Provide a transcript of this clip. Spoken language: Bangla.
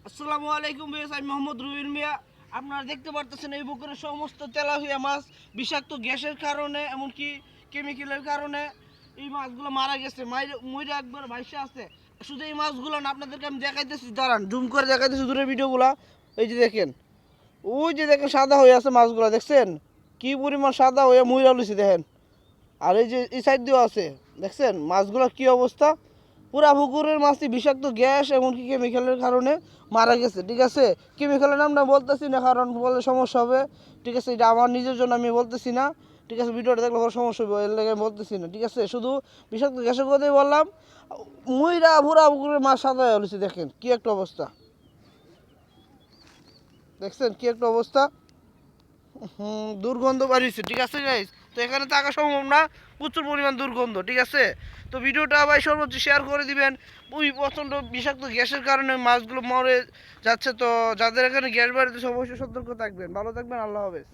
আসসালামু আলাইকুম ভিউয়ার্স, আমি মোহাম্মদ রুবিন মিয়া। আপনারা দেখতে পারতেছেন এই পুকুরের সমস্ত তেলাপিয়া মাছ বিষাক্ত গ্যাসের কারণে, এমনকি কেমিক্যালের কারণে এই মাছগুলো মারা গেছে, মইরা একবার ভাইসা আছে। শুধু এই মাছগুলো না, আপনাদেরকে আমি দেখাইতেছি, দাঁড়ান জুম করে দেখাইতেছি দূরের ভিডিওগুলো। এই যে দেখেন, ওই যে দেখেন সাদা হয়ে আছে মাছগুলো, দেখছেন কি পরিমাণ সাদা হয়ে মইরা লইছে দেখেন। আর এই যে এই সাইড দিয়েও আছে, দেখছেন মাছগুলোর কি অবস্থা। পুরা পুকুরের মাছটি বিষাক্ত গ্যাস এমনকি কেমিক্যালের কারণে মারা গেছে। ঠিক আছে, কেমিক্যালের নামটা বলতেছি না, কারণ বলে সমস্যা হবে। ঠিক আছে, এটা আমার নিজের জন্য আমি বলতেছি না। ঠিক আছে, ভিডিওটা দেখলে বড় সমস্যা হবে, এর লাগে আমি বলতেছি না। ঠিক আছে, শুধু বিষাক্ত গ্যাসের কথাই বললাম। মুইরা পুরা পুকুরের মাছ সাদা হয়ে গেছে, দেখেন কি একটা অবস্থা, দেখছেন কি একটা অবস্থা। দুর্গন্ধ বাড়িছে। ঠিক আছে গাইস, তো এখানে থাকা সম্ভব না, প্রচুর পরিমাণ দুর্গন্ধ। ঠিক আছে, তো ভিডিওটা ভাই সর্বোচ্চ শেয়ার করে দিবেন। ওই প্রচণ্ড বিষাক্ত গ্যাসের কারণে মাছগুলো মরে যাচ্ছে, তো যাদের এখানে গ্যাস বাড়িতে অবশ্যই সতর্ক থাকবেন। ভালো থাকবেন, আল্লাহ হাফেজ।